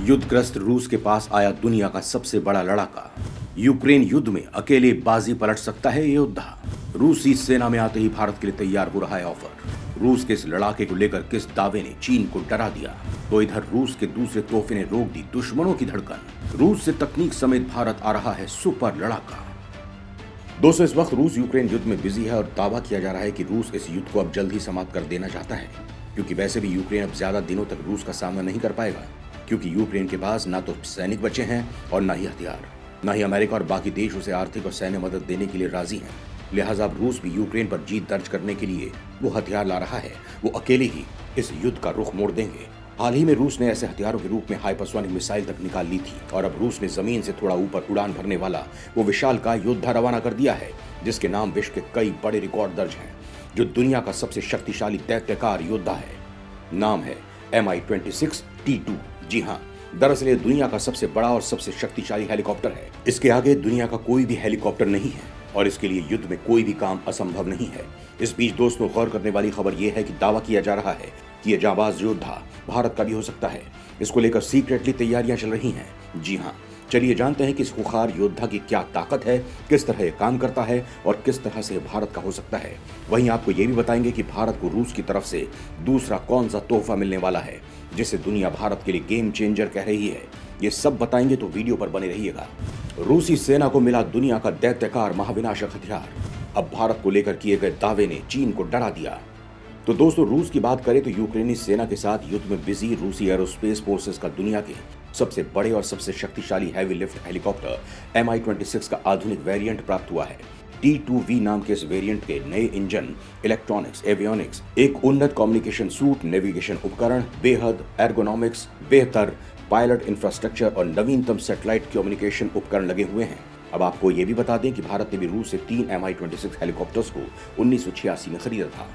युद्धग्रस्त रूस के पास आया दुनिया का सबसे बड़ा लड़ाका। यूक्रेन युद्ध में अकेले बाजी पलट सकता है ये योद्धा। रूसी सेना में आते ही भारत के लिए तैयार हो रहा है ऑफर। रूस के इस लड़ाके को लेकर किस दावे ने चीन को डरा दिया, तो इधर रूस के दूसरे तोहफे ने रोक दी दुश्मनों की धड़कन। रूस से तकनीक समेत भारत आ रहा है सुपर लड़ाका। दोस्तों, इस वक्त रूस यूक्रेन युद्ध में बिजी है और दावा किया जा रहा है कि रूस इस युद्ध को अब जल्द ही समाप्त कर देना चाहता है, क्योंकि वैसे भी यूक्रेन अब ज्यादा दिनों तक रूस का सामना नहीं कर पाएगा, क्योंकि यूक्रेन के पास ना तो सैनिक बचे हैं और ना ही हथियार। ना ही अमेरिका और बाकी देश उसे आर्थिक और सैन्य मदद देने के लिए राजी हैं। लिहाजा अब रूस भी यूक्रेन पर जीत दर्ज करने के लिए वो हथियार ला रहा है। वो अकेले ही इस युद्ध का रुख मोड़ देंगे। हाल ही में रूस ने ऐसे हथियारों के रूप में हाइपरसोनिक मिसाइल तक निकाल ली थी और अब रूस ने जमीन से थोड़ा ऊपर उड़ान भरने वाला वो विशालकाय योद्धा रवाना कर दिया है, जिसके नाम विश्व के कई बड़े रिकॉर्ड दर्ज हैं, जो दुनिया का सबसे शक्तिशाली दैत्यकार योद्धा है। नाम है Mi-26 T2। जी हाँ, दरअसल ये दुनिया का सबसे बड़ा और सबसे शक्तिशाली हेलीकॉप्टर है। इसके आगे दुनिया का कोई भी हेलीकॉप्टर नहीं है और इसके लिए युद्ध में कोई भी काम असंभव नहीं है। इस बीच दोस्तों, गौर करने वाली खबर यह है कि दावा किया जा रहा है कि यह जाबाज योद्धा भारत का भी हो सकता है। इसको लेकर सीक्रेटली तैयारियां चल रही हैं। जी हाँ, चलिए जानते हैं कि इस खुखार योद्धा की क्या ताकत है, किस तरह ये काम करता है और किस तरह से भारत का हो सकता है। वहीं आपको ये भी बताएंगे कि भारत को रूस की तरफ से दूसरा कौन सा तोहफा मिलने वाला है, जिसे दुनिया भारत के लिए गेम चेंजर कह रही है। ये सब बताएंगे, तो वीडियो पर बने रहिएगा। रूसी सेना को मिला दुनिया का दैत्यकार महाविनाशक हथियार। अब भारत को लेकर किए गए दावे ने चीन को डरा दिया। तो दोस्तों, रूस की बात करें तो यूक्रेनी सेना के साथ युद्ध में बिजी रूसी एरोस्पेस फोर्सेस का दुनिया के सबसे बड़े और सबसे शक्तिशाली हैवी लिफ्ट हेलीकॉप्टर Mi-26 का आधुनिक वेरिएंट प्राप्त हुआ है। T2V नाम के इस वेरिएंट के नए इंजन, इलेक्ट्रॉनिक्स, एवियोनिक्स, एक उन्नत कम्युनिकेशन सूट, नेविगेशन उपकरण, बेहद एर्गोनॉमिक्स, बेहतर पायलट इंफ्रास्ट्रक्चर और नवीनतम सैटेलाइट कम्युनिकेशन उपकरण लगे हुए हैं। अब आपको ये भी बता दें कि भारत ने भी रूस से 3 Mi-26 हेलीकॉप्टर्स को 1986 में खरीदा था।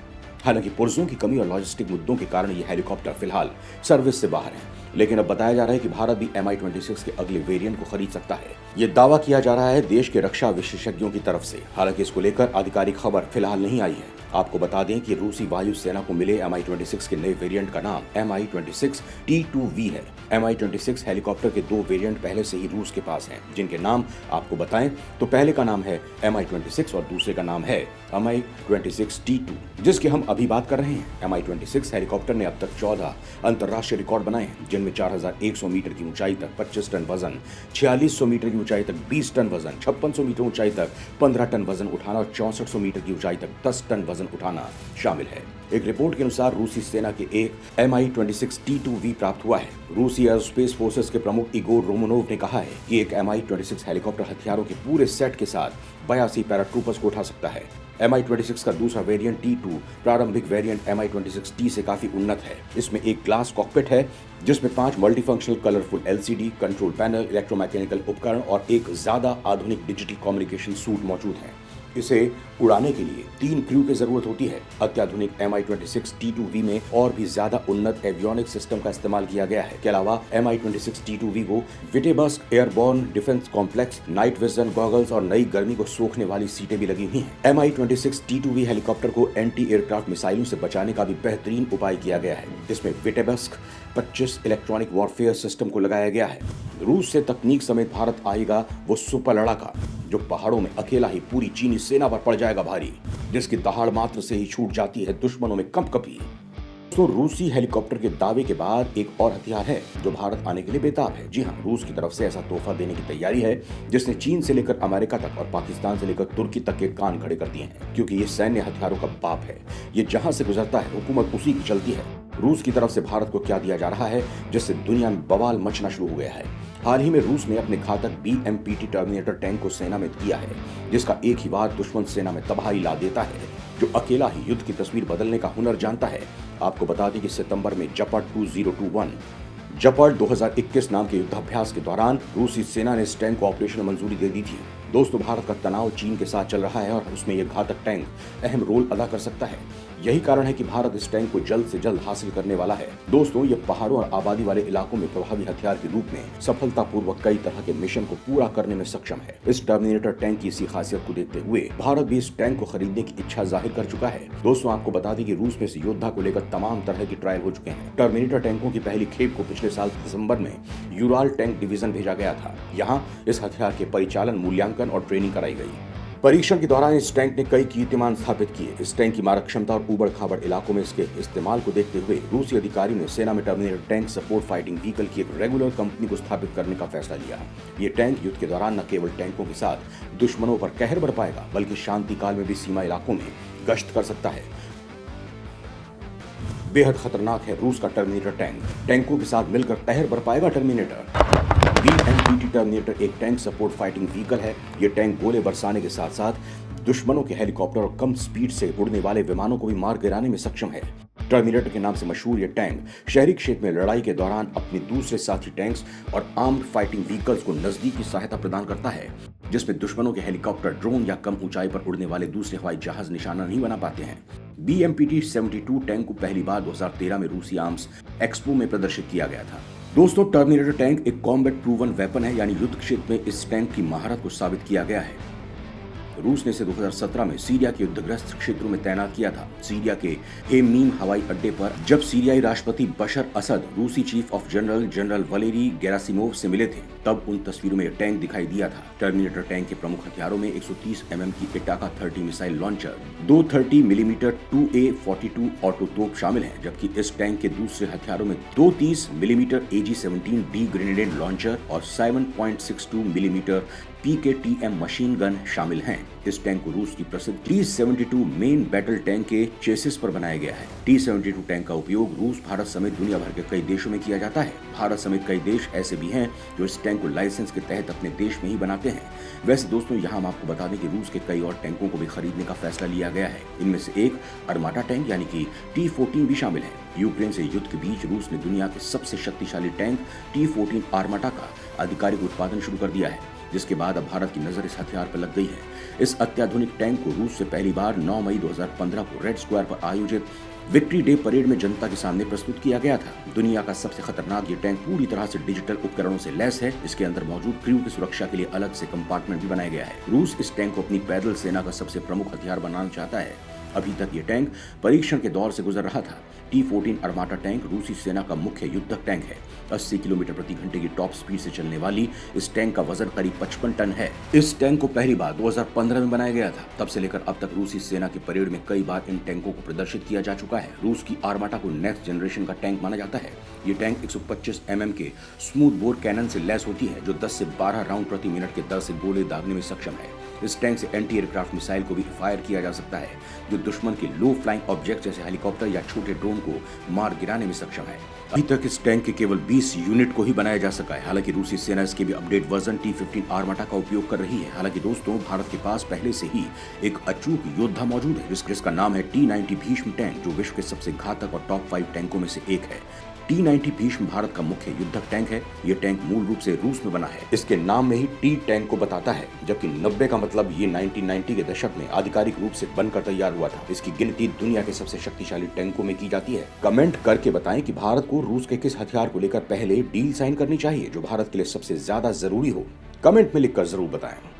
हालांकि पुर्जों की कमी और लॉजिस्टिक मुद्दों के कारण ये हेलीकॉप्टर फिलहाल सर्विस से बाहर है, लेकिन अब बताया जा रहा है कि भारत भी Mi-26 के अगले वेरिएंट को खरीद सकता है। ये दावा किया जा रहा है देश के रक्षा विशेषज्ञों की तरफ से। हालांकि इसको लेकर आधिकारिक खबर फिलहाल नहीं आई है। आपको बता दें कि रूसी वायु सेना को मिले Mi-26 के नए वेरिएंट का नाम Mi-26 T2V है। Mi-26 हेलीकॉप्टर के 2 वेरिएंट पहले से ही रूस के पास हैं, जिनके नाम आपको बताएं तो पहले का नाम है Mi-26 और दूसरे का नाम है Mi-26 T2, जिसकी हम अभी बात कर रहे हैं। Mi-26 हेलीकॉप्टर ने अब तक 14 अंतर्राष्ट्रीय रिकॉर्ड बनाए हैं, जिनमें 4100 मीटर की ऊंचाई तक 25 टन वजन, 4600 मीटर की ऊंचाई तक 20 टन वजन, 5600 मीटर ऊंचाई तक 15 टन वजन उठाना और 6400 मीटर की ऊंचाई तक 10 टन वजन उठाना शामिल है। एक रिपोर्ट के अनुसार रूसी सेना के एक Mi-26 T2V प्राप्त हुआ है। रूसी एरोस्पेस फोर्सेस के प्रमुख इगोर रोमनोव ने कहा है कि एक Mi-26 हेलीकॉप्टर हथियारों के पूरे सेट के साथ 82 पैराट्रूपर्स को उठा सकता है। Mi-26 का दूसरा वेरिएंट T2 प्रारंभिक वेरिएंट Mi-26T से काफी उन्नत है। इसमें एक ग्लास कॉकपिट है, जिसमें 5 multifunctional colourful LCD, control panel, electromechanical उपकरण और एक ज्यादा आधुनिक डिजिटल कम्युनिकेशन सूट मौजूद है। इसे उड़ाने के लिए 3 क्रू की जरूरत होती है। अत्याधुनिक Mi-26 T2V में और भी ज्यादा उन्नत एवियोनिक सिस्टम का इस्तेमाल किया गया है। के अलावा Mi-26 T2V को Vitebsk airborne defence complex, night vision goggles और नई गर्मी को सोखने वाली सीटें भी लगी हुई हैं। Mi-26 T2V हेलीकॉप्टर को एंटी एयरक्राफ्ट मिसाइलों से बचाने का भी बेहतरीन उपाय किया गया है। इसमें विटेबस्क 25 इलेक्ट्रॉनिक वॉरफेयर सिस्टम को लगाया गया है। रूस से तकनीक समेत भारत आएगा वो सुपर लड़ाका, जो पहाड़ों में अकेला ही पूरी चीनी सेना पर पड़ जाएगा भारी, जिसकी दहाड़ मात्र से ही छूट जाती है दुश्मनों में कंपकपी। तो रूसी हेलीकॉप्टर के दावे के बाद एक और हथियार है जो भारत आने के लिए बेताब है। जी हाँ, रूस की तरफ से ऐसा तोहफा देने की तैयारी है जिसने चीन से लेकर अमेरिका तक और पाकिस्तान से लेकर तुर्की तक के कान खड़े कर दिए हैं, क्योंकि ये सैन्य हथियारों का बाप है। ये जहां से गुजरता है हुकूमत उसी की चलती है। रूस की तरफ से भारत को क्या दिया जा रहा है, जिससे दुनिया में बवाल मचना शुरू हो गया है। हाल ही में रूस ने अपने घातक BMPT टर्मिनेटर टैंक को सेना में दिया है, जिसका एक ही बार दुश्मन सेना में तबाही ला देता है, जो अकेला ही युद्ध की तस्वीर बदलने का हुनर जानता है। आपको बता दें कि सितंबर में जपर्ट 2021 जपर्ट 2021 नाम के युद्धाभ्यास के दौरान रूसी सेना ने इस टैंक को ऑपरेशन मंजूरी दे दी थी। दोस्तों, भारत का तनाव चीन के साथ चल रहा है और उसमें यह घातक टैंक अहम रोल अदा कर सकता है। यही कारण है कि भारत इस टैंक को जल्द से जल्द हासिल करने वाला है। दोस्तों, ये पहाड़ों और आबादी वाले इलाकों में प्रभावी हथियार के रूप में सफलतापूर्वक कई तरह के मिशन को पूरा करने में सक्षम है। इस टर्मिनेटर टैंक की इसी खासियत को देखते हुए भारत भी इस टैंक को खरीदने की इच्छा जाहिर कर चुका है। दोस्तों, आपको बता दें कि रूस में इस योद्धा को लेकर तमाम तरह की ट्रायल हो चुके हैं। टर्मिनेटर टैंकों की पहली खेप को पिछले साल दिसंबर में यूराल टैंक डिवीजन भेजा गया था। यहाँ इस हथियार के परिचालन, मूल्यांकन और ट्रेनिंग कराई गई। परीक्षण के दौरान इस टैंक ने कई कीर्तिमान स्थापित किए। इस टैंक की मारक क्षमता और ऊबड़-खाबड़ इलाकों में इसके इस्तेमाल को देखते हुए रूसी अधिकारी ने सेना में terminator tank support fighting vehicle की एक रेगुलर कंपनी को स्थापित करने का फैसला लिया। ये टैंक युद्ध के दौरान न केवल टैंकों के साथ दुश्मनों पर कहर बढ़ पाएगा, बल्कि शांति काल में भी सीमा इलाकों में गश्त कर सकता है। बेहद खतरनाक है रूस का टर्मिनेटर टैंक। टैंकों के साथ मिलकर कहर बढ़ पाएगा टर्मिनेटर। BMPT टर्मिनेटर एक टैंक सपोर्ट फाइटिंग व्हीकल है। ये टैंक गोले बरसाने के साथ साथ दुश्मनों के हेलीकॉप्टर और कम स्पीड से उड़ने वाले विमानों को भी मार गिराने में सक्षम है। टर्मिनेटर के नाम से मशहूर ये टैंक शहरी क्षेत्र में लड़ाई के दौरान अपने दूसरे साथी टैंक्स और आर्म्ड फाइटिंग व्हीकल्स को नजदीकी सहायता प्रदान करता है, जिसमें दुश्मनों के हेलीकॉप्टर, ड्रोन या कम ऊंचाई पर उड़ने वाले दूसरे हवाई जहाज निशाना नहीं बना पाते हैं। BMPT 72 टैंक को पहली बार 2013 में रूसी आर्म्स एक्सपो में प्रदर्शित किया गया था। दोस्तों, टर्मिनेटर टैंक एक कॉम्बैट प्रूवन वेपन है, यानी युद्ध क्षेत्र में इस टैंक की महारत को साबित किया गया है। रूस ने इसे 2017 में सीरिया के युद्धग्रस्त क्षेत्रों में तैनात किया था। सीरिया के हेमीम हवाई अड्डे पर जब सीरियाई राष्ट्रपति बशर असद रूसी chief of general Valery Gerasimov से मिले थे, तब उन तस्वीरों में टैंक दिखाई दिया था। टर्मिनेटर टैंक के प्रमुख हथियारों में 130 mm की इटाका 30 missile launcher, 230 mm 2A42 auto तोप शामिल हैं, जबकि इस टैंक के दूसरे हथियारों में 230 mm AG-17D ग्रेनेड लॉन्चर और 7.62 mm PKTM मशीन गन शामिल हैं। इस टैंक को रूस की प्रसिद्ध T-72 मेन बैटल टैंक के चेसिस पर बनाया गया है। T-72 टैंक का उपयोग रूस, भारत समेत दुनिया भर के कई देशों में किया जाता है। भारत समेत कई देश ऐसे भी हैं जो इस टैंक को लाइसेंस के तहत अपने देश में ही बनाते हैं। वैसे दोस्तों, यहाँ हम आपको बता दें कि रूस के कई और टैंकों को भी खरीदने का फैसला लिया गया है। इनमें से एक अर्माटा टैंक यानी कि T-14 भी शामिल है। यूक्रेन से युद्ध के बीच रूस ने दुनिया के सबसे शक्तिशाली टैंक T-14 आर्माटा का आधिकारिक उत्पादन शुरू कर दिया है, जिसके बाद अब भारत की नजर इस हथियार पर लग गई है। इस अत्याधुनिक टैंक को रूस से पहली बार 9 मई 2015 को रेड स्क्वायर पर आयोजित विक्ट्री डे परेड में जनता के सामने प्रस्तुत किया गया था। दुनिया का सबसे खतरनाक ये टैंक पूरी तरह से डिजिटल उपकरणों से लैस है। इसके अंदर मौजूद क्रू की सुरक्षा के लिए अलग से कंपार्टमेंट भी बनाया गया है। रूस इस टैंक को अपनी पैदल सेना का सबसे प्रमुख हथियार बनाना चाहता है। अभी तक ये टैंक परीक्षण के दौर से गुजर रहा था। T-14 अर्माटा टैंक रूसी सेना का मुख्य युद्धक टैंक है। 80 किलोमीटर प्रति घंटे की टॉप स्पीड से चलने वाली इस टैंक का वजन करीब 55 टन है। इस टैंक को पहली बार 2015 में बनाया गया था। तब से लेकर अब तक रूसी सेना की परेड में कई बार इन टैंकों को प्रदर्शित किया जा चुका है। रूस की आर्माटा को नेक्स्ट जनरेशन का टैंक माना जाता है। ये टैंक 125 mm के स्मूथ बोर कैनन से लैस होती है, जो 10 से 12 राउंड प्रति मिनट के दर से गोले दागने में सक्षम है। इस टैंक से एंटी एयरक्राफ्ट मिसाइल को भी फायर किया जा सकता है, जो दुश्मन के लो फ्लाइंग ऑब्जेक्ट जैसे हेलीकॉप्टर या छोटे ड्रोन को मार गिराने में सक्षम है। अभी तक इस टैंक के केवल 20 यूनिट को ही बनाया जा सका है। हालांकि रूसी सेना इसके भी अपडेट वर्जन T-15 आर्माटा का उपयोग कर रही है। हालांकि दोस्तों, भारत के पास पहले से ही एक अचूक योद्धा मौजूद है, जिसका नाम है T-90 भीष्म टैंक, जो विश्व के सबसे घातक और टॉप 5 टैंकों में से एक है। T-90 भीष्म भारत का मुख्य युद्धक टैंक है। ये टैंक मूल रूप से रूस में बना है। इसके नाम में ही T टैंक को बताता है, जबकि 90 का मतलब ये 1990 के दशक में आधिकारिक रूप से बनकर तैयार हुआ था। इसकी गिनती दुनिया के सबसे शक्तिशाली टैंकों में की जाती है। कमेंट करके बताएं कि भारत को रूस के किस हथियार को लेकर पहले डील साइन करनी चाहिए, जो भारत के लिए सबसे ज्यादा जरूरी हो। कमेंट में लिखकर जरूर बताएं।